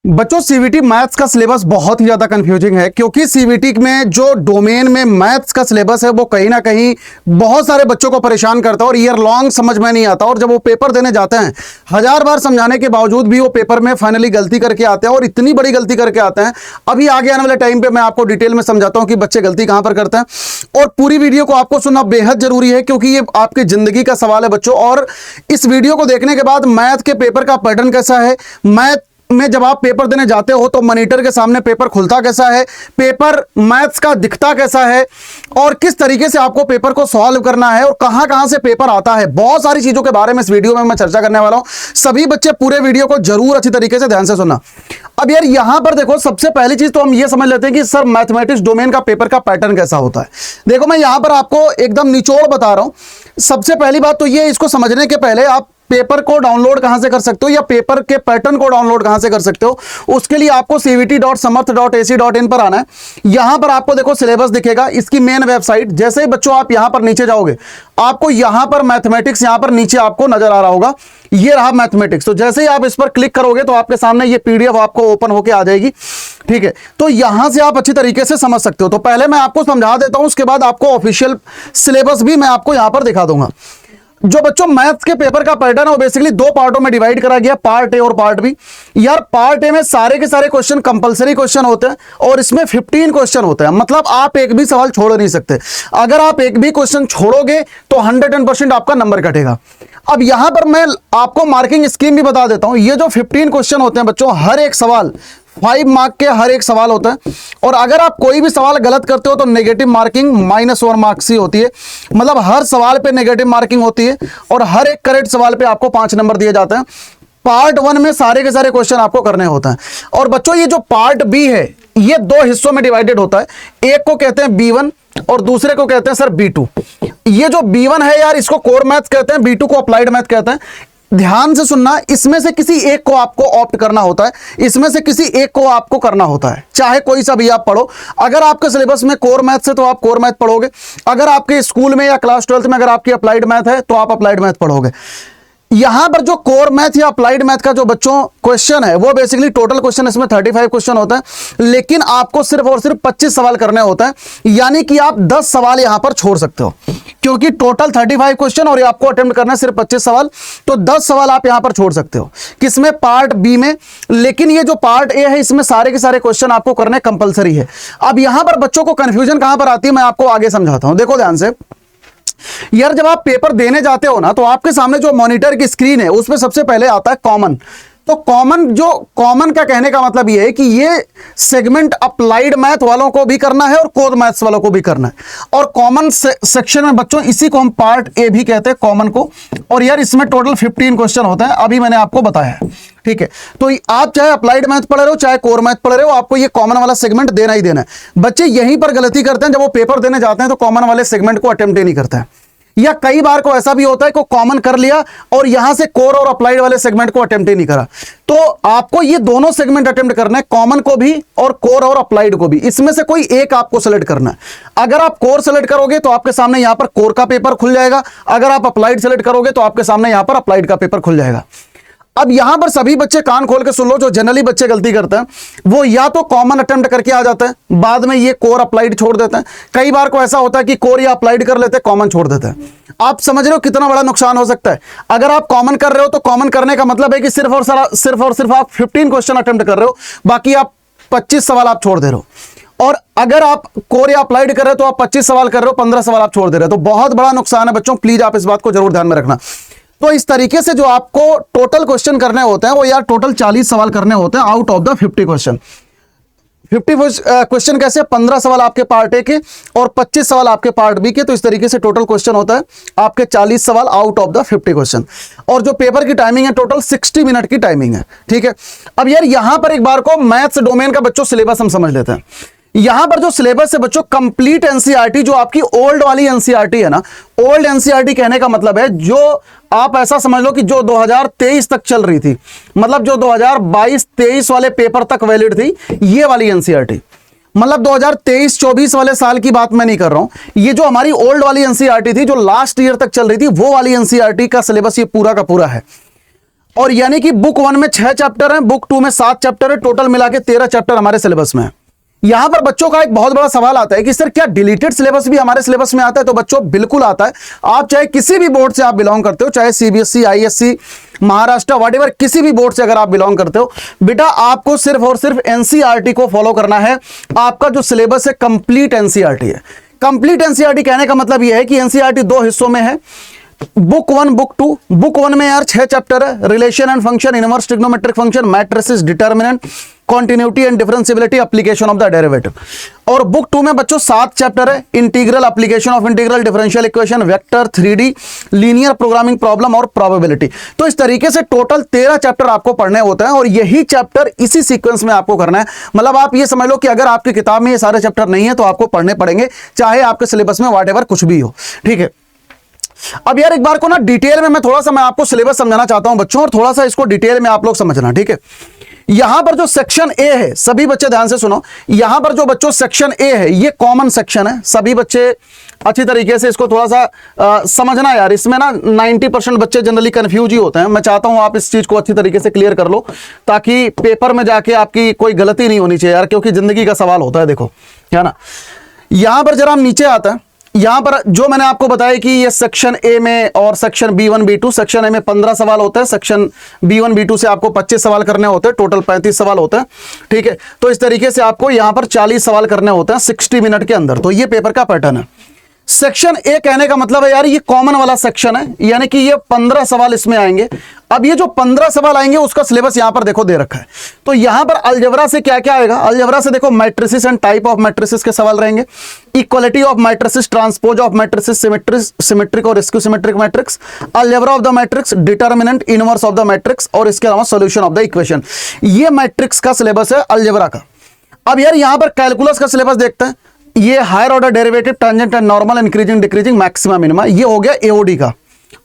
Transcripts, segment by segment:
बच्चों CVT maths का syllabus बहुत ही ज्यादा कंफ्यूजिंग है क्योंकि सीवीटी में जो डोमेन में मैथ्स का सिलेबस है वो कहीं ना कहीं बहुत सारे बच्चों को परेशान करता है और ईयर लॉन्ग समझ में नहीं आता। और जब वो पेपर देने जाते हैं हजार बार समझाने के बावजूद भी वो पेपर में फाइनली गलती करके आते हैं और इतनी बड़ी गलती करके आते हैं। अभी आगे आने वाले टाइम पे मैं आपको डिटेल में समझाता हूं कि बच्चे गलती कहां पर करते हैं। और पूरी वीडियो को आपको सुनना बेहद जरूरी है क्योंकि ये आपकी जिंदगी का सवाल है बच्चों। और इस वीडियो को देखने के बाद मैथ के पेपर का पैटर्न कैसा है, मैथ में जब आप पेपर देने जाते हो तो मॉनिटर के सामने पेपर खुलता कैसा है, पेपर मैथ्स का दिखता कैसा है और किस तरीके से आपको पेपर को सॉल्व करना है और कहां कहां से पेपर आता है, बहुत सारी चीजों के बारे में इस वीडियो में मैं चर्चा करने वाला हूं। सभी बच्चे पूरे वीडियो को जरूर अच्छी तरीके से ध्यान से सुनना। अब यार यहां पर देखो, सबसे पहली चीज तो हम ये समझ लेते हैं कि सर मैथमेटिक्स डोमेन का पेपर का पैटर्न कैसा होता है। देखो मैं यहां पर आपको एकदम निचोड़ बता रहा हूं। सबसे पहली बात तो ये, इसको समझने के पहले आप पेपर को डाउनलोड कहां से कर सकते हो या पेपर के पैटर्न को डाउनलोड कहां से कर सकते हो, उसके लिए आपको cvt.samarth.ac.in पर आना है। यहां पर आपको देखो सिलेबस दिखेगा, इसकी मेन वेबसाइट। जैसे ही बच्चों आप यहां पर नीचे जाओगे आपको यहां पर मैथमेटिक्स यहां पर नीचे आपको नजर आ रहा होगा, ये रहा मैथमेटिक्स। तो जैसे ही आप इस पर क्लिक करोगे तो आपके सामने ये पीडीएफ आपको ओपन होकर आ जाएगी। ठीक है, तो यहां से आप अच्छी तरीके से समझ सकते हो। तो पहले मैं आपको समझा देता हूं, उसके बाद आपको ऑफिशियल सिलेबस भी मैं आपको यहां पर दिखा दूंगा। जो बच्चों मैथ्स के पेपर का पैटर्न है वो बेसिकली दो पार्टों में डिवाइड करा गया, पार्ट ए और पार्ट बी। यार पार्ट ए में सारे के सारे क्वेश्चन कंपलसरी क्वेश्चन होते हैं और इसमें 15 क्वेश्चन होते हैं। मतलब आप एक भी सवाल छोड़ नहीं सकते। अगर आप एक भी क्वेश्चन छोड़ोगे तो 110% आपका नंबर कटेगा। अब यहां पर मैं आपको मार्किंग स्कीम भी बता देता हूं। ये जो 15 क्वेश्चन होते हैं बच्चों, हर एक सवाल 5 मार्क के हर एक सवाल होता है और अगर आप कोई भी सवाल गलत करते हो तो नेगेटिव मार्किंग -1 मार्क्स ही होती है। मतलब हर सवाल पे नेगेटिव मार्किंग होती है और हर एक करेक्ट सवाल पे आपको 5 नंबर दिए जाते हैं। पार्ट 1 में सारे के सारे क्वेश्चन आपको करने होते हैं। और बच्चों ये जो पार्ट बी है ये 2 हिस्सों में डिवाइडेड होता है। एक को कहते हैं B1 और दूसरे को कहते हैं सर B2। ये जो B1 है यार इसको कोर मैथ कहते हैं, B2 को अप्लाइड मैथ कहते हैं। ध्यान से सुनना, इसमें से किसी एक को आपको ऑप्ट करना होता है, इसमें से किसी एक को आपको करना होता है, चाहे कोई सा भी आप पढ़ो। अगर आपके सिलेबस में कोर मैथ है तो आप कोर मैथ पढ़ोगे, अगर आपके स्कूल में या क्लास 12th में अगर आपकी अप्लाइड मैथ है तो आप अप्लाइड मैथ पढ़ोगे। यहां पर जो कोर मैथ या अप्लाइड मैथ का जो बच्चों क्वेश्चन है वो बेसिकली टोटल क्वेश्चन इसमें 35 क्वेश्चन होता है, लेकिन आपको सिर्फ और सिर्फ 25 सवाल करने होता है। यानी कि आप 10 सवाल यहां पर छोड़ सकते हो क्योंकि टोटल 35 क्वेश्चन और आपको अटेम्प्ट करना है सिर्फ 25 सवाल, तो 10 सवाल आप यहां पर छोड़ सकते हो। किसमें? पार्ट बी में। लेकिन ये जो पार्ट ए है इसमें सारे के सारे क्वेश्चन आपको करने कंपलसरी है। अब यहां पर बच्चों को कंफ्यूजन कहां पर आती है मैं आपको आगे समझाता हूं। देखो ध्यान से यार, जब आप पेपर देने जाते हो ना तो आपके सामने जो मॉनिटर की स्क्रीन है उसमें सबसे पहले आता है कॉमन। तो कॉमन का कहने का मतलब ये है कि ये सेगमेंट अप्लाइड मैथ वालों को भी करना है और कोर मैथ्स वालों को भी करना है। और कॉमन सेक्शन में बच्चों इसी को हम पार्ट ए भी कहते हैं, कॉमन को। और यार इसमें टोटल 15 क्वेश्चन होते हैं, अभी मैंने आपको बताया है। ठीक है, तो आप चाहे अप्लाइड मैथ पढ़ रहे हो चाहे कोर मैथ पढ़ रहे हो, आपको ये कॉमन वाला सेगमेंट देना ही देना है। बच्चे यहीं पर गलती करते हैं, जब वो पेपर देने जाते हैं तो कॉमन वाले सेगमेंट को अटेम्प्ट ही नहीं करते हैं। या कई बार को ऐसा भी होता है कि कॉमन कर लिया और यहां से कोर और अप्लाइड वाले सेगमेंट को अटेम्प्ट ही नहीं करा। तो आपको ये दोनों सेगमेंट अटेम्प्ट करना है, कॉमन को भी और कोर और अप्लाइड को भी। इसमें से कोई एक आपको सेलेक्ट करना है। अगर आप कोर सेलेक्ट करोगे तो आपके सामने यहां पर कोर का पेपर खुल जाएगा, अगर आप अप्लाइड सेलेक्ट करोगे तो आपके सामने यहां पर अप्लाइड का पेपर खुल जाएगा। अब यहां पर सभी बच्चे कान खोल के सुन लो, जो जनरली बच्चे गलती करते हैं वो या तो कॉमन अटेम्प्ट करके आ जाते हैं, बाद में ये कोर अप्लाइड छोड़ देते हैं। कई बार को ऐसा होता है कि कोर या अप्लाइड कर लेते हैं, कॉमन छोड़ देते हैं। आप समझ रहे हो कितना बड़ा नुकसान हो सकता है। अगर आप कॉमन कर रहे हो तो कॉमन करने का मतलब है कि सिर्फ और सिर्फ आप 15 क्वेश्चन अटेम्प्ट कर रहे हो, बाकी आप 25 सवाल आप छोड़ दे रहे हो। और अगर आप कोर या अप्लाइड कर रहे हो तो आप 25 सवाल कर रहे हो, 15 सवाल आप छोड़ दे रहे हो। तो बहुत बड़ा नुकसान है बच्चों, प्लीज आप इस बात को जरूर ध्यान में रखना। तो इस तरीके से जो आपको टोटल क्वेश्चन करने होते हैं वो यार टोटल 40 सवाल करने होते हैं out of the 50 question. 50 question कैसे? 15 सवाल आपके पार्ट ए के और 25 सवाल आपके पार्ट बी के। तो इस तरीके से टोटल क्वेश्चन होता है आपके 40 सवाल आउट ऑफ द 50 क्वेश्चन। और जो पेपर की टाइमिंग है टोटल 60 मिनट की टाइमिंग है। ठीक है, अब यार यहां पर एक बार को मैथ्स डोमेन का बच्चों सिलेबस हम समझ लेते हैं। यहां पर जो सिलेबस है बच्चों, कंप्लीट एनसीईआरटी, जो आपकी ओल्ड वाली एनसीईआरटी है ना, ओल्ड एनसीईआरटी कहने का मतलब है जो आप ऐसा समझ लो कि जो 2023 तक चल रही थी, मतलब जो 2022-23 वाले पेपर तक वैलिड थी, ये वाली एनसीईआरटी। मतलब 2023-24 वाले साल की बात मैं नहीं कर रहा हूं, ये जो हमारी ओल्ड वाली एनसीईआरटी थी जो लास्ट ईयर तक चल रही थी, वो वाली एनसीईआरटी का सिलेबस ये पूरा का पूरा है। और यानी कि बुक 1 में 6 चैप्टर हैं, बुक 2 में 7 चैप्टर है, टोटल मिला के 13 चैप्टर हमारे सिलेबस में है। यहां पर बच्चों का एक बहुत बड़ा सवाल आता है कि सर क्या डिलीटेड सिलेबस भी हमारे सिलेबस में आता है? तो बच्चों बिल्कुल आता है। आप चाहे किसी भी बोर्ड से आप बिलोंग करते हो, चाहे सीबीएसई, आईएससी, महाराष्ट्र, व्हाटएवर, किसी भी बोर्ड से अगर आप बिलोंग करते हो, बेटा आपको सिर्फ और सिर्फ एनसीईआरटी को फॉलो करना है। आपका जो सिलेबस है कंप्लीट एनसीईआरटी है। कंप्लीट एनसीईआरटी कहने का मतलब यह है कि एनसीईआरटी 2 हिस्सों में है, बुक 1, बुक 2। बुक 1 में यार 6 चैप्टर है, relation and function, inverse trigonometric function, matrices, determinant, continuity and differentiability, application of the derivative. और बुक 2 में बच्चों 7 चैप्टर है, integral, application of integral, differential equation, vector, 3D, linear programming problem और probability. तो इस तरीके से टोटल 13 चैप्टर आपको पढ़ने होते हैं और यही चैप्टर इसी सीक्वेंस में आपको करना है। मतलब आप ये समझ लो कि अगर आपकी किताब में ये सारे चैप्टर नहीं है तो आपको पढ़ने पड़ेंगे, चाहे आपके सिलेबस में व्हाटएवर कुछ भी हो, ठीक है। अब यार एक बार को ना डिटेल में मैं आपको सिलेबस समझाना चाहता हूं बच्चों, और थोड़ा सा इसको डिटेल में आप लोग समझना, ठीक है। यहां पर जो सेक्शन ए है, सभी बच्चे ध्यान से सुनो, यहां पर जो बच्चों सेक्शन ए है ये कॉमन सेक्शन है। सभी बच्चे अच्छी तरीके से इसको थोड़ा सा समझना यार। इसमें ना 90% बच्चे जनरली कंफ्यूज ही होते हैं। मैं चाहता हूं आप इस चीज को अच्छी तरीके से क्लियर कर लो ताकि पेपर में जाके आपकी कोई गलती नहीं होनी चाहिए यार, क्योंकि जिंदगी का सवाल होता है, देखो, है ना। यहां पर जरा हम नीचे आता है, यहां पर जो मैंने आपको बताया कि ये सेक्शन ए में और section B1 B2, section A में 15 सवाल होते हैं, सेक्शन B1 B2 से आपको 25 सवाल करने होते हैं, टोटल 35 सवाल होते हैं, ठीक है। तो इस तरीके से आपको यहां पर 40 सवाल करने होते हैं 60 मिनट के अंदर। तो ये पेपर का पैटर्न है। सेक्शन ए कहने का मतलब है यार ये कॉमन वाला सेक्शन है, यानी कि ये 15 सवाल इसमें आएंगे। अब ये जो 15 सवाल आएंगे उसका सिलेबस यहां पर देखो दे रखा है। तो यहां पर अलजेब्रा से क्या क्या आएगा? अलजेब्रा से देखो matrices and type of matrices के सवाल रहेंगे, equality of matrices, transpose of matrices, symmetric और skew symmetric matrix, algebra of the matrix, determinant, inverse of the matrix और इसके अलावा सॉल्यूशन ऑफ द इक्वेशन। ये मैट्रिक्स का सिलेबस है अलजेब्रा का। अब यार यहां पर कैलकुलस का सिलेबस देखते हैं। ये higher order derivative, tangent and normal, increasing decreasing, maxima minima, ये हो गया एओडी का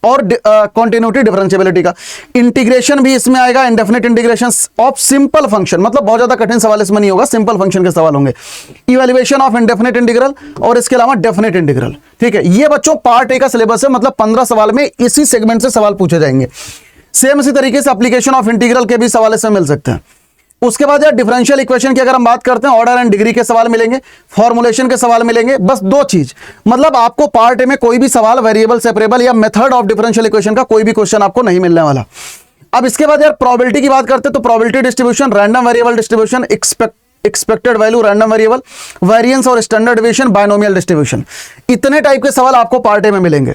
और कॉन्टिन्यूटी डिफरेंशियबिलिटी का। इंटीग्रेशन भी इसमें आएगा, indefinite integration of simple function, मतलब बहुत ज्यादा कठिन सवाल इसमें नहीं होगा, सिंपल फंक्शन के सवाल होंगे। इवैल्यूएशन ऑफ इंडेफिनिट इंटीग्रल और इसके अलावा डेफिनिट इंटीग्रल, ठीक है। ये बच्चों पार्ट ए का सिलेबस है, मतलब 15 सवाल में इसी सेगमेंट से सवाल पूछे जाएंगे। सेम इसी तरीके से एप्लीकेशन ऑफ इंटीग्रल के भी सवाल इसमें मिल सकते हैं। उसके बाद यार डिफरेंशियल इक्वेशन की अगर हम बात करते हैं, ऑर्डर एंड डिग्री के सवाल मिलेंगे, फॉर्मुलेशन के सवाल मिलेंगे। बस 2 चीज, मतलब आपको पार्ट ए में कोई भी सवाल वेरिएबल, सेपरेबल या मेथड ऑफ डिफरेंशियल इक्वेशन का कोई भी क्वेश्चन आपको नहीं मिलने वाला। अब इसके बाद यार प्रोबेबिलिटी की बात करते हैं तो probability distribution, random variable distribution, expected value, random variable, variance और स्टैंडर्ड डेविएशन, बायनोमियल डिस्ट्रीब्यूशन, इतने टाइप के सवाल आपको पार्ट ए में मिलेंगे।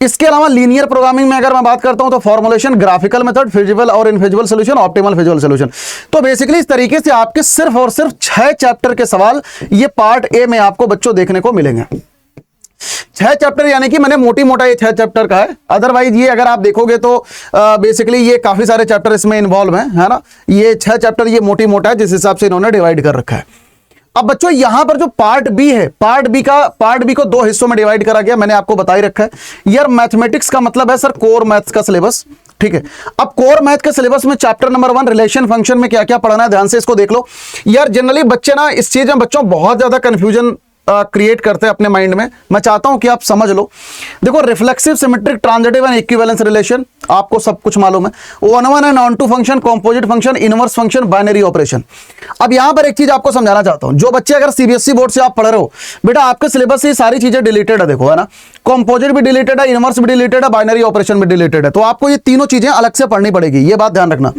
इसके अलावा लीनियर प्रोग्रामिंग में अगर मैं बात करता हूं तो फॉर्मुलेशन, ग्राफिकल मेथड, फिजिबल और infeasible solution, optimal feasible solution. तो बेसिकली इस तरीके से आपके सिर्फ और सिर्फ 6 चैप्टर के सवाल ये पार्ट ए में आपको बच्चों देखने को मिलेंगे। 6 चैप्टर, यानी कि मैंने मोटी मोटा ये 6 चैप्टर का है। अदरवाइज ये अगर आप देखोगे तो बेसिकली ये काफी सारे चैप्टर इसमें इन्वॉल्व हैं, है ना। ये 6 चैप्टर ये मोटी मोटा है जिस हिसाब से इन्होंने डिवाइड कर रखा है। अब बच्चों यहां पर जो पार्ट बी है, पार्ट बी को 2 हिस्सों में डिवाइड करा गया, मैंने आपको बता ही रखा है। यार मैथमेटिक्स का मतलब है सर कोर मैथ्स का सिलेबस, ठीक है। अब कोर मैथ के सिलेबस में चैप्टर नंबर 1 रिलेशन फंक्शन में क्या क्या पढ़ना है, ध्यान से इसको देख लो। यार जनरली बच्चे ना इस चीज में बच्चों बहुत ज्यादा कंफ्यूजन क्रिएट करते हैं अपने माइंड में। मैं चाहता हूं कि आप समझ लो। देखो reflexive, symmetric, transitive and equivalence relation आपको सब कुछ मालूम है। 1 and onto function, composite function, inverse function, binary operation. अब यहां पर एक चीज आपको समझाना चाहता हूं, जो बच्चे अगर सीबीएसई बोर्ड से आप पढ़ रहे हो, बेटा आपके सिलेबस से सारी चीजें डिलीटेड है, देखो, है ना। कॉम्पोजिट भी डिलीटेड है, इनवर्स भी डिलीटेड है, बाइनरी ऑपरेशन भी डिलीटेड है। तो आपको ये तीनों चीजें अलग से पढ़नी पड़ेगी, ये बात ध्यान रखना।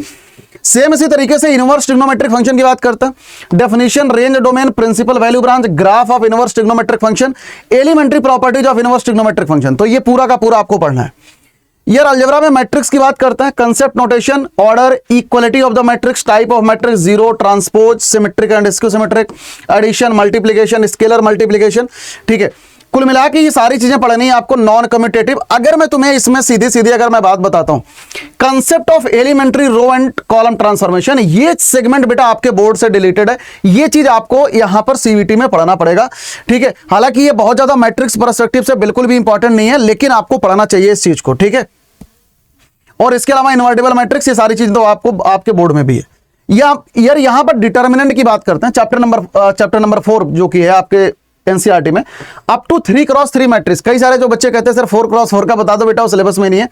सेम इसी तरीके से इनवर्स ट्रिग्नोमेट्रिक फंक्शन की बात करते हैं। Definition, range, domain, principal, value, branch, graph of inverse trigonometric function, elementary properties of inverse trigonometric function. तो ये पूरा का पूरा आपको पढ़ना है। यार अलजेब्रा में मैट्रिक्स की बात करते हैं, concept, notation, order, equality of the matrix, type of matrix, zero, transpose, symmetric and skew symmetric, addition, multiplication, scalar multiplication, ठीक है। कुल मिला के ये सारी चीजें पढ़नी है आपको। नॉन कम्यूटेटिव, अगर मैं तुम्हें इसमें सीधी सीधी अगर मैं बात बताता हूं, concept of elementary row and column transformation, ये सेगमेंट बेटा आपके बोर्ड से डिलीटेड है। ये चीज आपको यहां पर सीवीटी में पढ़ना पड़ेगा, ठीक है। हालांकि ये बहुत ज्यादा मैट्रिक्स पर्सपेक्टिव से बिल्कुल भी इंपॉर्टेंट नहीं है, लेकिन आपको पढ़ना चाहिए इस चीज को, ठीक है। और इसके अलावा इन्वर्टिबल मैट्रिक्स, ये सारी चीज तो आपको आपके बोर्ड में भी है। यार यहां पर डिटर्मिनेंट की बात करते हैं, चैप्टर नंबर 4 जो कि है आपके एनसीईआरटी में अप टू 3x3 मैट्रिक्स। कई सारे जो बच्चे कहते हैं सर 4x4 का बता दो बेटा, वो सिलेबस में नहीं है।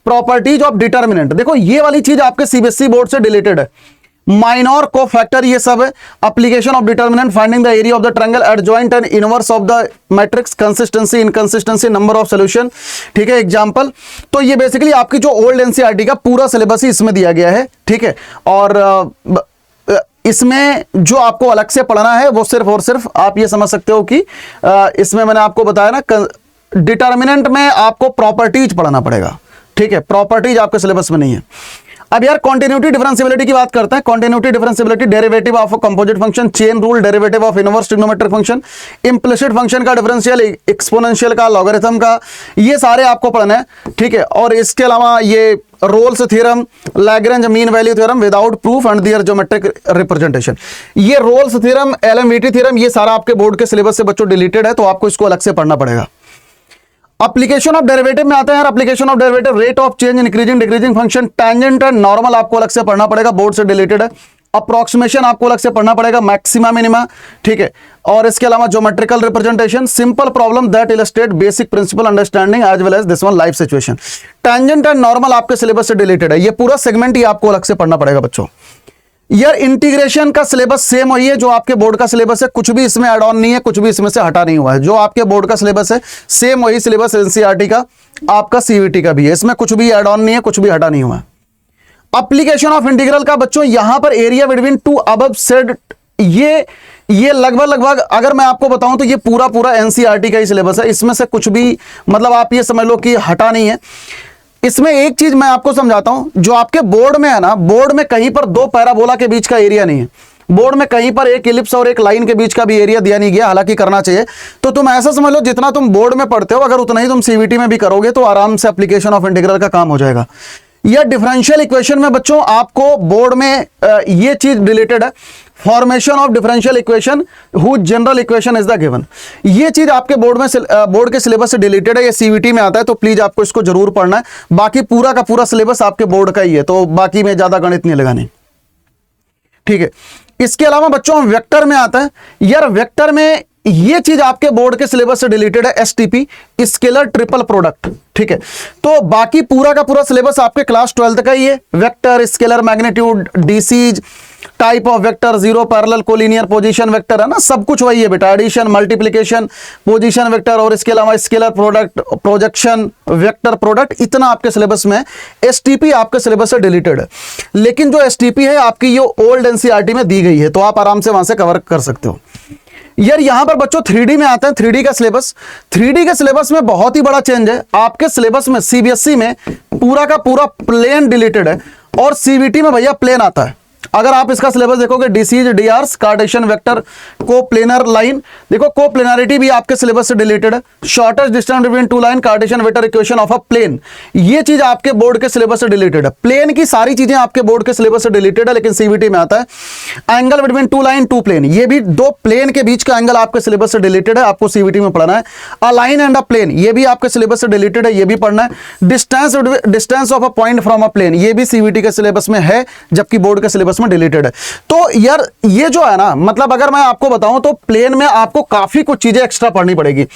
प्रॉपर्टीज ऑफ डिटर्मिनेंट, देखो ये वाली चीज आपके सीबीएसई बोर्ड से डिलीटेड है। माइनर कोफैक्टर ये सब है। Application of determinant, finding the area of the triangle, adjoint and inverse of the matrix, consistency inconsistency, number of solution, ठीक है, एग्जांपल। तो ये बेसिकली आपकी जो ओल्ड एनसीईआरटी का पूरा सिलेबस ही इसमें दिया गया है, ठीक है। और इसमें जो आपको अलग से पढ़ना है वो सिर्फ और सिर्फ आप ये समझ सकते हो कि इसमें मैंने आपको बताया ना, डिटर्मिनेंट में आपको प्रॉपर्टीज पढ़ना पड़ेगा, ठीक है, प्रॉपर्टीज आपके सिलेबस में नहीं है। अब यार कॉन्टिन्यूटी डिफरेंशियबिलिटी की बात करते हैं। Continuity differentiability, derivative of a composite function, chain rule, derivative of inverse trigonometric function, implicit function का डिफरेंशियल, एक्सपोनेंशियल का, लॉगरिथम का, ये सारे आपको पढ़ना है, ठीक है। और इसके अलावा ये Rolle's theorem, Lagrange mean value theorem without proof and their geometric representation, ये रोल्स थ्योरम, एलएमवीटी थ्योरम, ये सारा आपके बोर्ड के सिलेबस से बच्चों डिलीटेड है, तो आपको इसको अलग से पढ़ना पड़ेगा। एप्लीकेशन ऑफ डेरिवेटिव में आते हैं यार, application of derivative, rate of change, increasing decreasing function, tangent and normal आपको अलग से पढ़ना पड़ेगा, बोर्ड से रिलेटेड है। अप्रोक्सीमेशन आपको अलग से पढ़ना पड़ेगा, मैक्सिमा मिनिमा, ठीक है। और इसके अलावा geometrical representation, simple problem that illustrate basic principle understanding as well as this one life situation. Tangent and normal आपके सिलेबस से रिलेटेड है, ये पूरा सेगमेंट ही आपको अलग से पढ़ना पड़ेगा बच्चों। यार इंटीग्रेशन का सिलेबस सेम वही है जो आपके बोर्ड का सिलेबस है, कुछ भी इसमें ऐड ऑन नहीं है, कुछ भी इसमें से हटा नहीं हुआ है। जो आपके बोर्ड का सिलेबस है सेम वही सिलेबस एनसीईआरटी का आपका सीवीटी का भी है, इसमें कुछ भी ऐड ऑन नहीं है, कुछ भी हटा नहीं हुआ है। एप्लीकेशन ऑफ इंटीग्रल का बच्चों यहां पर area between two above said, ये लगभग अगर मैं आपको बताऊं तो ये पूरा एनसीईआरटी का ही सिलेबस है, इसमें से कुछ भी मतलब आप ये समझ लो कि हटा नहीं है। इसमें एक चीज मैं आपको समझाता हूं, जो आपके बोर्ड में है ना, बोर्ड में कहीं पर दो पैराबोला के बीच का एरिया नहीं है, बोर्ड में कहीं पर एक इलिप्स और एक लाइन के बीच का भी एरिया दिया नहीं गया, हालांकि करना चाहिए। तो तुम ऐसा समझ लो जितना तुम बोर्ड में पढ़ते हो अगर उतना ही तुम सीवीटी में भी करोगे तो आराम से एप्लीकेशन ऑफ इंटीग्रल का काम हो जाएगा। या डिफरेंशियल इक्वेशन में बच्चों आपको बोर्ड में ये चीज रिलेटेड है, formation of differential equation whose general equation is the given, ये चीज आपके बोर्ड में बोर्ड के सिलेबस से डिलीटेड है, ये सीवीटी में आता है, तो प्लीज आपको इसको जरूर पढ़ना है। बाकी पूरा का पूरा सिलेबस आपके बोर्ड का ही है, तो बाकी में ज्यादा गणित नहीं लगाने, ठीक है। इसके अलावा बच्चों वेक्टर में आता है। यार वेक्टर में ये चीज आपके बोर्ड के सिलेबस से रिलेटेड है, एसटीपी, स्केलर ट्रिपल प्रोडक्ट, ठीक है। तो बाकी पूरा का पूरा सिलेबस आपके क्लास 12th का ही है, vector, scalar, magnitude, DCs, type of vector, zero parallel collinear, position vector, है ना, सब कुछ वही है बेटा, एडिशन, मल्टीप्लिकेशन, पोजीशन वेक्टर, और इसके अलावा scalar product, projection, vector product, इतना आपके सिलेबस में एसटीपी आपके सिलेबस से डिलीटेड है। लेकिन जो एसटीपी है आपकी ये ओल्ड एनसीईआरटी में दी गई है, तो आप आराम से वहां से कवर कर सकते हो। यार यहां पर बच्चों 3D में आता है, 3D का सिलेबस। 3D के सिलेबस में बहुत ही बड़ा चेंज है, आपके सिलेबस में सीबीएसई में पूरा का पूरा प्लेन डिलीटेड है, और सीबीटी में भैया प्लेन आता है। अगर आप इसका सिलेबस देखोगे, DCs, DRs, cartesian vector, coplanar line, देखो कोप्लेनारिटी भी आपके सिलेबस से रिलेटेड है, shortest distance between two line, cartesian vector equation of a plane, ये चीज आपके बोर्ड के सिलेबस से रिलेटेड है। प्लेन की सारी चीजें आपके बोर्ड के सिलेबस से रिलेटेड है, लेकिन सीवीटी में आता है। Angle between two line, two plane, ये भी दो प्लेन के बीच का एंगल आपके सिलेबस से रिलेटेड है, आपको सीवीटी में पढ़ना है। A line and a plane, ये भी आपके सिलेबस से रिलेटेड है, ये भी पढ़ना है। Distance of a point from a plane, ये भी सीवीटी के सिलेबस में है, जबकि बोर्ड के सिलेबस में डिलीटेड है। तो यार ये जो है ना, मतलब अगर मैं आपको बताऊं तो प्लेन में आपको काफी कुछ चीजें एक्स्ट्रा पढ़नी पड़ेगी।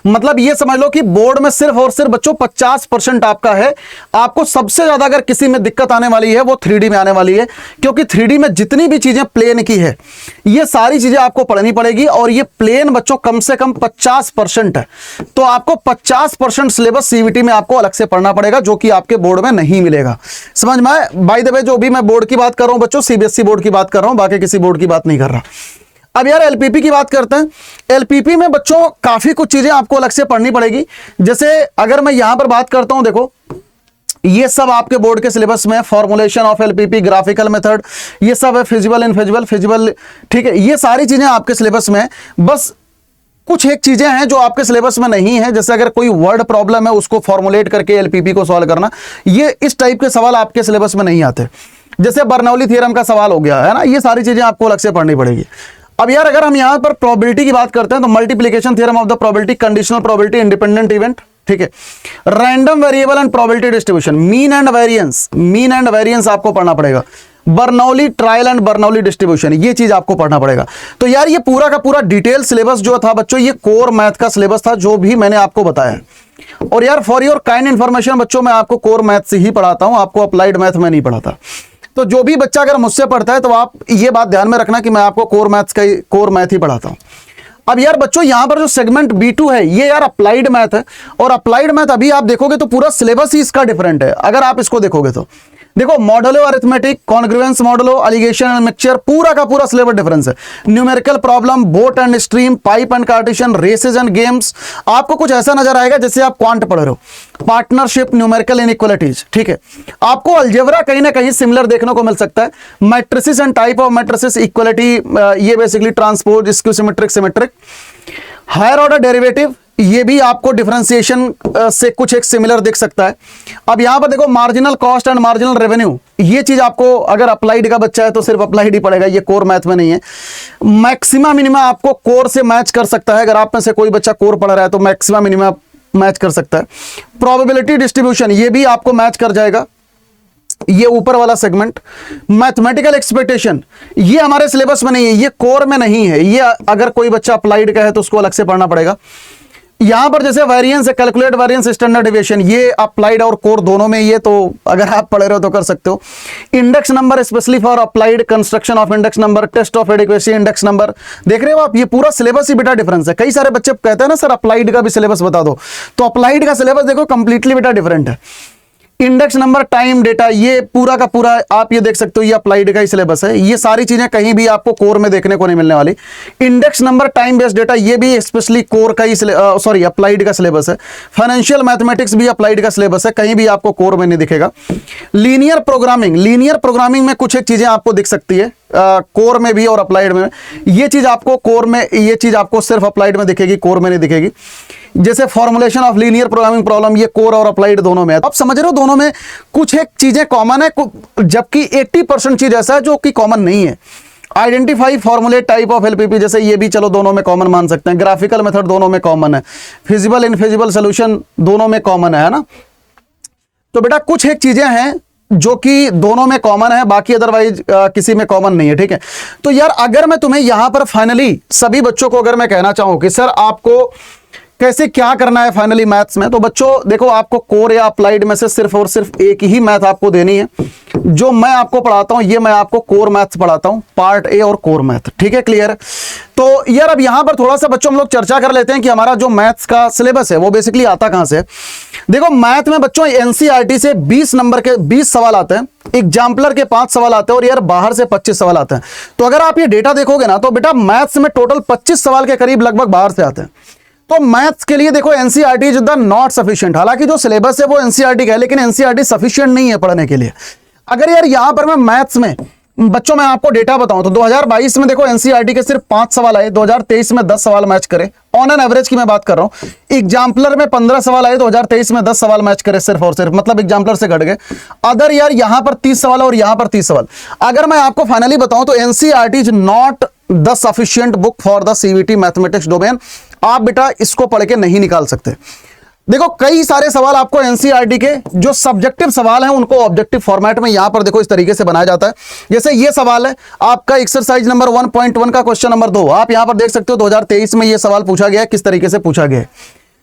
मतलब ये समझ लो कि बोर्ड में सिर्फ और सिर्फ बच्चों 50% आपका है। आपको सबसे ज्यादा अगर किसी में दिक्कत आने वाली है वो 3D में आने वाली है, क्योंकि 3D में जितनी भी चीजें प्लेन की है ये सारी चीजें आपको पढ़नी पड़ेगी, और ये प्लेन बच्चों कम से कम 50% है। तो आपको 50% सिलेबस सीवीटी में आपको अलग से पढ़ना पड़ेगा, जो कि आपके बोर्ड में नहीं मिलेगा। समझ में आए? बाय द वे जो भी मैं बोर्ड की बात कर रहा हूं बच्चों, सीबीएसई बोर्ड की बात कर रहा हूं, बाकी किसी बोर्ड की बात नहीं कर रहा। अब यार एलपीपी की बात करते हैं। एलपीपी में बच्चों काफी कुछ चीजें आपको अलग से पढ़नी पड़ेगी। जैसे अगर मैं यहां पर बात करता हूं, देखो ये सब आपके बोर्ड के सिलेबस में, formulation of LPP, graphical method, ये सब है, फिजिबल, इनफिजिबल, फिजिबल, ठीक है, ये सारी चीजें आपके सिलेबस में। बस कुछ एक चीजें हैं जो आपके सिलेबस में नहीं है, जैसे अगर कोई वर्ड प्रॉब्लम है उसको फॉर्मुलेट करके एलपीपी को सॉल्व करना, ये इस टाइप के सवाल आपके सिलेबस में नहीं आते। जैसे बर्नौली थ्योरम का सवाल हो गया है ना, ये सारी चीजें आपको अलग से पढ़नी पड़ेगी। अब यार अगर हम यहां पर प्रोबेबिलिटी की बात करते हैं तो multiplication theorem of the probability, conditional probability, independent event, ठीक है, random variable and probability distribution, mean and variance, mean and variance आपको पढ़ना पड़ेगा। Bernoulli trial and Bernoulli distribution, ये चीज आपको पढ़ना पड़ेगा। तो यार ये पूरा का पूरा डिटेल सिलेबस जो था बच्चों, ये कोर मैथ का सिलेबस था जो भी मैंने आपको बताया। और यार फॉर योर काइंड इन्फॉर्मेशन बच्चों, मैं आपको कोर मैथ से ही पढ़ाता हूं, आपको अप्लाइड मैथ में नहीं पढ़ाता। तो जो भी बच्चा अगर मुझसे पढ़ता है तो आप ये बात ध्यान में रखना कि मैं आपको कोर मैथ ही पढ़ाता हूं। अब यार बच्चों यहां पर जो सेगमेंट B2 है ये यार अप्लाइड मैथ है, और अप्लाइड मैथ अभी आप देखोगे तो पूरा सिलेबस ही इसका डिफरेंट है। अगर आप इसको देखोगे तो देखो, modulo arithmetic, congruence modulo, alligation and mixture, पूरा का पूरा सिलेबस डिफरेंस है। Numerical problem, boat and stream, pipe and cartesian, races and games, आपको कुछ ऐसा नजर आएगा जैसे आप क्वांट पढ़ रहे हो। पार्टनरशिप, न्यूमेरिकल इनइक्वालिटीज, ठीक है। आपको अलजेब्रा कहीं ना कहीं सिमिलर देखने को मिल सकता है। Matrices and type of matrices, equality, ये basically transpose, skew symmetric, symmetric. Higher order derivative, ये भी आपको डिफरेंशिएशन से कुछ एक सिमिलर दिख सकता है। अब यहां पर देखो marginal cost and marginal revenue, ये चीज आपको अगर अप्लाइड का बच्चा है तो सिर्फ अप्लाइड ही पड़ेगा, ये कोर मैथ में नहीं है। मैक्सिमा मिनिमा आपको कोर से मैच कर सकता है, अगर आप में से कोई बच्चा कोर पढ़ रहा है तो मैक्सिमा मिनिमा मैच कर सकता है। प्रोबेबिलिटी डिस्ट्रीब्यूशन, ये भी आपको मैच कर जाएगा, ये ऊपर वाला सेगमेंट। मैथमेटिकल एक्सपेक्टेशन, ये हमारे सिलेबस में नहीं है, ये कोर में नहीं है, ये अगर कोई बच्चा अप्लाइड का है तो उसको अलग से पढ़ना पड़ेगा। यहां पर जैसे वेरिएंस है, कैलकुलेट वेरिएंस, स्टैंडर्ड डेविएशन, ये अप्लाइड और कोर दोनों में, ये तो अगर आप पढ़ रहे हो तो कर सकते हो। Index number, specially for applied, construction of index number, test of adequacy, index number, देख रहे हो आप, ये पूरा सिलेबस ही बेटा डिफरेंस है। कई सारे बच्चे कहते हैं ना सर अप्लाइड का भी सिलेबस बता दो, तो अप्लाइड का सिलेबस देखो कंप्लीटली बेटा डिफरेंट है। इंडेक्स नंबर, टाइम, डेटा, ये पूरा का पूरा आप ये देख सकते हो, ये अप्लाइड का ही सिलेबस है। ये सारी चीजें कहीं भी आपको कोर में देखने को नहीं मिलने वाली। Index number, time based data, ये भी स्पेशली कोर का ही सॉरी अप्लाइड का सिलेबस है। फाइनेंशियल मैथमेटिक्स भी अप्लाइड का सिलेबस है, कहीं भी आपको कोर में नहीं दिखेगा। लीनियर प्रोग्रामिंग, लीनियर प्रोग्रामिंग में कुछ एक चीजें आपको दिख सकती है कोर में भी और अप्लाइड में। ये चीज आपको कोर में, ये चीज आपको सिर्फ अप्लाइड में दिखेगी, कोर में नहीं दिखेगी। जैसे formulation of linear programming problem, ये कोर और अप्लाइड दोनों में है। आप समझ रहे हो दोनों में कुछ एक चीजें कॉमन है, जबकि 80% चीज ऐसा है जो कि कॉमन नहीं है। Identify, formulate, type of LPP, जैसे ये भी चलो दोनों में कॉमन मान सकते हैं। ग्राफिकल मेथड दोनों में कॉमन है। फिजिबल इनफिजिबल सोल्यूशन दोनों में कॉमन है ना। तो बेटा कुछ एक चीजें हैं जो कि दोनों में कॉमन है, बाकी अदरवाइज किसी में कॉमन नहीं है, ठीक है। तो यार अगर मैं तुम्हें यहां पर फाइनली सभी बच्चों को अगर मैं कहना चाहूं कि सर आपको कैसे क्या करना है फाइनली मैथ्स में, तो बच्चों देखो आपको कोर या अप्लाइड में से सिर्फ और सिर्फ एक ही मैथ आपको देनी है। जो मैं आपको पढ़ाता हूं ये मैं आपको कोर मैथ्स पढ़ाता हूं, पार्ट ए और कोर मैथ, ठीक है, क्लियर। तो यार अब यहां पर थोड़ा सा बच्चों हम लोग चर्चा कर लेते हैं कि हमारा जो मैथ्स का सिलेबस है वो बेसिकली आता कहां से है। देखो मैथ में बच्चों एनसीईआरटी से 20 नंबर के 20 सवाल आते हैं, एग्जाम्पलर के 5 सवाल आते हैं, और यार बाहर से 25 सवाल आते हैं। तो अगर आप ये डेटा देखोगे ना तो बेटा मैथ्स में टोटल 25 सवाल के करीब लगभग बाहर से आते हैं। तो मैथ्स के लिए देखो NCERT is the not sufficient, हालांकि जो सिलेबस है वो एनसीईआरटी का है, लेकिन एनसीईआरटी सफिशिएंट नहीं है पढ़ने के लिए। अगर यार यहां पर मैं मैथ्स में बच्चों मैं आपको डेटा बताऊं तो 2022 में देखो एनसीईआरटी के सिर्फ 5 सवाल आए, 2023 में 10 सवाल मैच करे, ऑन एन एवरेज की मैं बात कर रहा हूं। एग्जाम्पलर में 15 सवाल आए, 2023 में 10 सवाल मैच करे सिर्फ और सिर्फ, मतलब एग्जाम्पलर से घट गए। अदर यार यहां पर 30 सवाल और यहां पर 30 सवाल। अगर मैं आपको फाइनली बताऊं तो NCERT is not the sufficient book for the CVT mathematics domain. आप बेटा इसको पढ़ के नहीं निकाल सकते। देखो कई सारे सवाल आपको एनसीईआरटी के जो सब्जेक्टिव सवाल हैं उनको ऑब्जेक्टिव फॉर्मेट में यहां पर देखो इस तरीके से बनाया जाता है। जैसे ये सवाल है आपका एक्सरसाइज नंबर 1.1 का क्वेश्चन नंबर 2, आप यहां पर देख सकते हो 2023 में ये सवाल पूछा गया है, किस तरीके से पूछा गया है।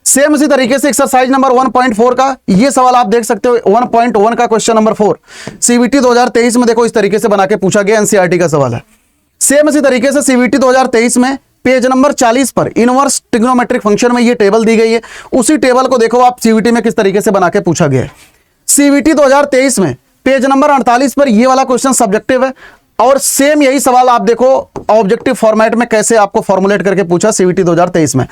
सेम इसी तरीके से एक्सरसाइज नंबर 1.4 का ये सवाल आप देख सकते हो, 1.1 का क्वेश्चन नंबर 4 सीवीटी 2023 में देखो इस तरीके से बना के पूछा गया, एनसीईआरटी का सवाल है। सेम इसी तरीके से सीवीटी 2023 में पेज नंबर 40 पर इनवर्स ट्रिग्नोमेट्रिक फंक्शन में ये टेबल दी गई है, उसी टेबल को देखो आप सीवीटी में किस तरीके से बना के पूछा गया है। सीवीटी 2023 में पेज नंबर 48 पर ये वाला क्वेश्चन सब्जेक्टिव है, और सेम यही सवाल आप देखो ऑब्जेक्टिव फॉर्मेट में कैसे आपको फॉर्मुलेट करके पूछा सीवीटी 2023 में।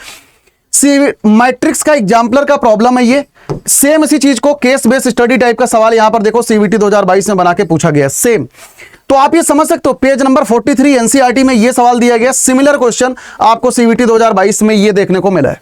मैट्रिक्स का एग्जाम्पलर का प्रॉब्लम है ये, सेम इसी चीज को केस बेस्ड स्टडी टाइप का सवाल यहां पर देखो सीवीटी 2022 में बना के पूछा गया सेम। तो आप ये समझ सकते हो पेज नंबर 43 एनसीईआरटी में ये सवाल दिया गया, सिमिलर क्वेश्चन आपको सीवीटी 2022 में ये देखने को मिला है।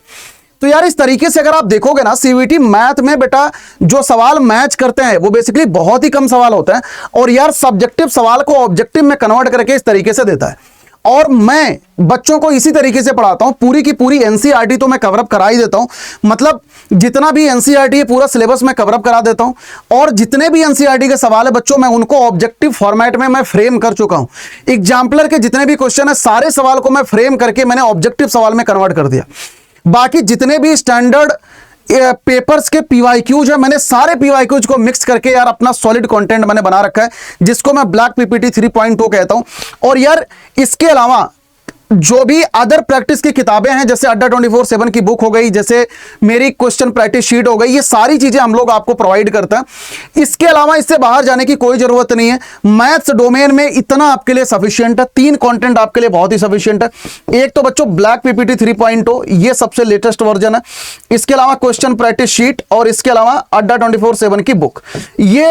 तो यार इस तरीके से अगर आप देखोगे ना सीवीटी मैथ में बेटा जो सवाल मैच करते हैं वो बेसिकली बहुत ही कम सवाल होते हैं, और यार सब्जेक्टिव सवाल को ऑब्जेक्टिव में कन्वर्ट करके इस तरीके से देता है। और मैं बच्चों को इसी तरीके से पढ़ाता हूं। पूरी की पूरी एनसीईआरटी तो मैं कवरअप करा ही देता हूं, मतलब जितना भी एनसीईआरटी है पूरा सिलेबस मैं कवरअप करा देता हूं। और जितने भी एनसीईआरटी के सवाल है बच्चों, मैं उनको ऑब्जेक्टिव फॉर्मेट में मैं फ्रेम कर चुका हूं। एग्जाम्पलर के जितने भी क्वेश्चन है सारे सवाल को मैं फ्रेम करके मैंने ऑब्जेक्टिव सवाल में कन्वर्ट कर दिया। बाकी जितने भी स्टैंडर्ड पेपर्स के पीवाईक्यूज है, मैंने सारे पीवाईक्यूज को मिक्स करके यार अपना सॉलिड कंटेंट मैंने बना रखा है, जिसको मैं ब्लैक पीपीटी 3.2 कहता हूं। और यार इसके अलावा जो भी अदर प्रैक्टिस की किताबें हैं, जैसे अड्डा 24/7 की बुक हो गई, जैसे मेरी क्वेश्चन प्रैक्टिस शीट हो गई, ये सारी चीजें हम लोग आपको प्रोवाइड करते हैं। इसके अलावा इससे बाहर जाने की कोई जरूरत नहीं है। मैथ्स डोमेन में इतना आपके लिए सफिशिएंट है, 3 कंटेंट आपके लिए बहुत ही सफिशिएंट है। एक तो बच्चों ब्लैक पीपीटी 3.0, ये सबसे लेटेस्ट वर्जन है। इसके अलावा क्वेश्चन प्रैक्टिस शीट और इसके अलावा अड्डा 24/7 की बुक। ये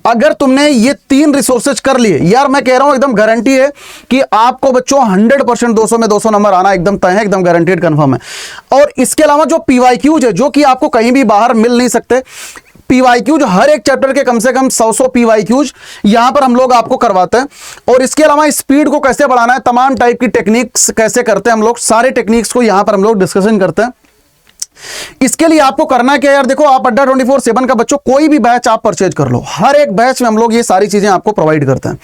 अगर तुमने ये 3 रिसोर्सेज कर लिए, यार मैं कह रहा हूं एकदम गारंटी है कि आपको बच्चों 100% 200 में 200 नंबर आना एकदम तय है, एकदम गारंटेड कंफर्म है। और इसके अलावा जो पीवाईक्यूज है, जो कि आपको कहीं भी बाहर मिल नहीं सकते, पीवाईक्यूज हर एक चैप्टर के कम से कम 100 पीवाईक्यूज यहां पर हम लोग आपको करवाते हैं। और इसके अलावा स्पीड को कैसे बढ़ाना है, तमाम टाइप की टेक्निक्स कैसे करते हैं हम लोग, सारे टेक्निक्स को यहां पर हम लोग डिस्कशन करते हैं। इसके लिए आपको करना क्या है यार, देखो आप अड्डा 24/7 का बच्चों कोई भी बैच आप परचेज कर लो, हर एक बैच में हम लोग ये सारी चीजें आपको प्रोवाइड करते हैं।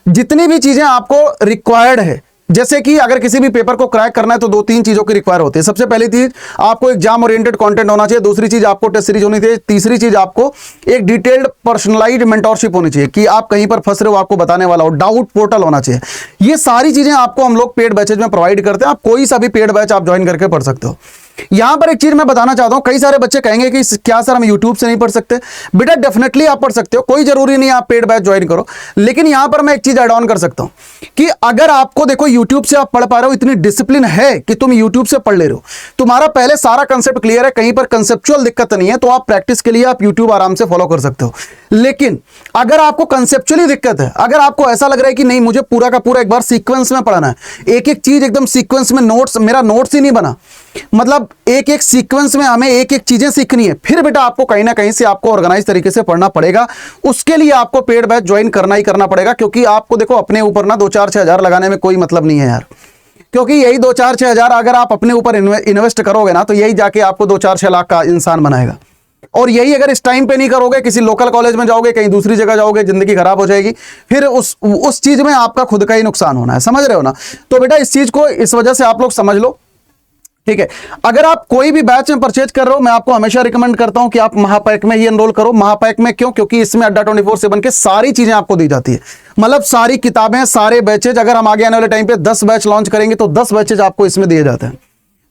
जितनी भी चीजें आपको रिक्वायर्ड है, जैसे कि अगर किसी भी पेपर को क्रैक करना है तो 2-3 चीजों की रिक्वायर होती है। सबसे पहली चीज आपको एग्जाम ओरिएंटेड कंटेंट होना चाहिए, दूसरी चीज आपको टेस्ट सीरीज होनी चाहिए, तीसरी चीज आपको एक डिटेल्ड पर्सनलाइज्ड मेंटोरशिप होनी चाहिए कि आप कहीं पर फंस रहे हो आपको बताने वाला हो, डाउट पोर्टल होना चाहिए। ये सारी चीजें आपको हम लोग पेड बैचेज में प्रोवाइड करते हैं। आप कोई सा भी पेड बैच आप ज्वाइन करके पढ़ सकते हो। यहां पर एक चीज मैं बताना चाहता हूं, कई सारे बच्चे कहेंगे कि क्या सर हम यूट्यूब से नहीं पढ़ सकते। बेटा डेफिनेटली आप पढ़ सकते हो, कोई जरूरी नहीं आप पेड बैच ज्वाइन करो। लेकिन यहां पर मैं एक चीज ऐड ऑन कर सकता हूं कि अगर आपको देखो यूट्यूब से आप पढ़ पा रहे हो, इतनी डिसिप्लिन है कि तुम यूट्यूब से पढ़ ले रहे हो, तुम्हारा पहले सारा कंसेप्ट क्लियर है, कहीं पर कंसेप्चुअल दिक्कत नहीं है, तो आप प्रैक्टिस के लिए आप यूट्यूब आराम से फॉलो कर सकते हो। लेकिन अगर आपको कंसेप्चुअली दिक्कत है, अगर आपको ऐसा लग रहा है कि नहीं मुझे पूरा का पूरा एक बार सीक्वेंस में पढ़ना है, एक एक चीज एकदम सीक्वेंस में, नोट्स मेरा नोट्स ही नहीं बना, मतलब एक एक सीक्वेंस में हमें एक एक चीजें सीखनी है, फिर बेटा आपको कहीं ना कहीं से आपको ऑर्गेनाइज तरीके से पढ़ना पड़ेगा। उसके लिए आपको पेड बैच ज्वाइन करना ही करना पड़ेगा, क्योंकि आपको देखो अपने ऊपर ना 2-4-6 हजार लगाने में कोई मतलब नहीं है यार, क्योंकि यही 2-4-6 हजार अगर आप अपने ऊपर इन्वेस्ट करोगे ना, तो यही जाके आपको 2-4-6 लाख का इंसान बनाएगा। और यही अगर इस टाइम पे नहीं करोगे, किसी लोकल कॉलेज में जाओगे, कहीं दूसरी जगह जाओगे, जिंदगी खराब हो जाएगी, फिर उस चीज में आपका खुद का ही नुकसान होना है, समझ रहे हो ना। तो बेटा इस चीज को इस वजह से आप लोग समझ लो, ठीक है। अगर आप कोई भी बैच में परचेज कर रहे हो, मैं आपको हमेशा रिकमेंड करता हूं कि आप महापैक में ही एनरोल करो। महापैक में क्यों? क्योंकि इसमें अड्डा 24/7 के सारी चीजें आपको दी जाती है, मतलब सारी किताबें, सारे बैचेज। अगर हम आगे आने वाले टाइम पे 10 बैच लॉन्च करेंगे तो 10 बैचेज आपको इसमें दिए जाते हैं,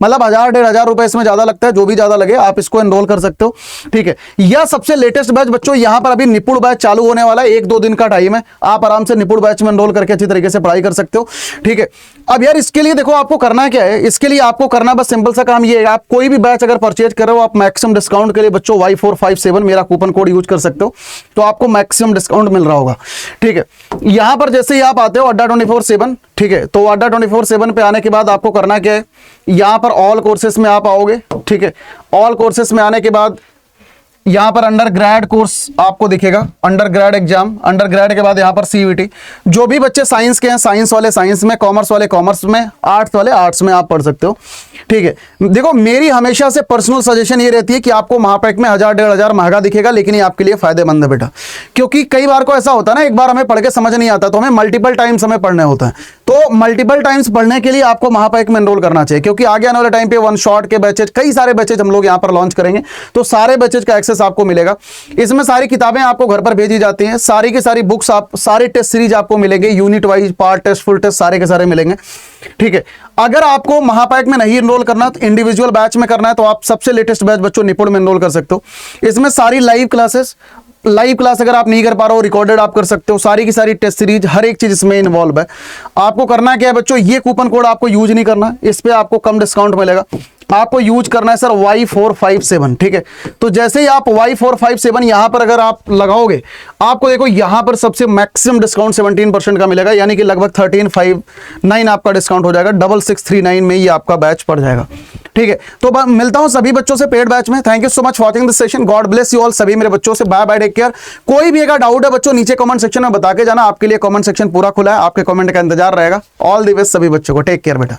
मतलब 1000-1500 रुपए इसमें ज्यादा लगता है, जो भी ज्यादा लगे आप इसको एनरोल कर सकते हो, ठीक है। यह सबसे लेटेस्ट बैच बच्चों, यहां पर अभी निपुण बैच चालू होने वाला है, 1-2 दिन का टाइम है, आप आराम से निपुण बैच में एनरोल करके अच्छी तरीके से पढ़ाई कर सकते हो, ठीक है। अब यार इसके लिए देखो आपको करना क्या है, इसके लिए आपको करना बस सिंपल सा काम ये है, आप कोई भी बैच अगर परचेज कर रहे हो, आप मैक्सिमम डिस्काउंट के लिए बच्चों Y457 मेरा कूपन कोड यूज कर सकते हो, तो आपको मैक्सिमम डिस्काउंट मिल रहा होगा, ठीक है। यहां पर जैसे ही आप आते हो अड्डा 24/7, ठीक है, तो अड्डा 24/7 पे आने के बाद आपको करना क्या है, यहां पर ऑल कोर्सेस में आप आओगे, ठीक है। ऑल कोर्सेस में आने के बाद यहां पर अंडर ग्रेड कोर्स आपको दिखेगा, under grade exam, under grade के बाद यहां पर CVT। जो भी बच्चे साइंस के हैं, साइंस वाले साइंस में, कॉमर्स वाले कॉमर्स में, आर्ट्स वाले आर्ट्स में आप पढ़ सकते हो, ठीक है। देखो मेरी हमेशा से पर्सनल सजेशन ये रहती है कि आपको महापैक में 1000-1500 महंगा दिखेगा, लेकिन ये आपके लिए फायदेमंद है बेटा, क्योंकि कई बार को ऐसा होता है ना, एक बार हमें पढ़ के समझ नहीं आता तो हमें मल्टीपल टाइम्स हमें पढ़ने होता है, तो मल्टीपल टाइम्स पढ़ने के लिए आपको महापैक में एनरोल करना चाहिए, क्योंकि आगे आने वाले टाइम पे वन शॉट के बैचेज, कई सारे बैचेज हम लोग यहां पर लॉन्च करेंगे, तो सारे बैचेज का एक्सेस आपको मिलेगा। इसमें सारी किताबें आपको घर पर भेजी जाती हैं, सारी की सारी बुक्स, आप सारे टेस्ट सीरीज आपको मिलेंगे, unit wise, part test, full test सारे के सारे मिलेंगे, ठीक है। अगर आपको महापैक में नहीं एनरोल करना, तो इंडिविजुअल बैच में करना है, तो आप सबसे लेटेस्ट बैच बच्चों निपुण में एनरोल कर सकते हो। इसमें सारी लाइव क्लासेस, लाइव क्लास अगर आप नहीं कर पा रहे हो, रिकॉर्डेड आप कर सकते हो, सारी की सारी टेस्ट सीरीज, हर एक चीज इसमें इन्वॉल्व है। आपको करना क्या है बच्चों, ये कूपन कोड आपको यूज नहीं करना, इस पे आपको कम डिस्काउंट मिलेगा, आपको यूज करना है सर Y457, ठीक है। तो जैसे ही आप Y457 यहां पर अगर आप लगाओगे, आपको देखो यहां पर सबसे मैक्सिमम डिस्काउंट 17% का मिलेगा, यानी कि लगभग 1359 आपका डिस्काउंट हो जाएगा, 6639 में ये आपका बैच पड़ जाएगा। ठीक है, तो मिलता हूं सभी बच्चों से पेड बैच में। Thank you so much watching this session, God bless you all सभी मेरे बच्चों से। Bye bye, take care. कोई भी अगर डाउट है बच्चों नीचे कमेंट सेक्शन में बता के जाना, आपके लिए कमेंट सेक्शन पूरा खुला है, आपके कमेंट का इंतजार रहेगा। ऑल द बेस्ट सभी बच्चों को, टेक केयर बेटा।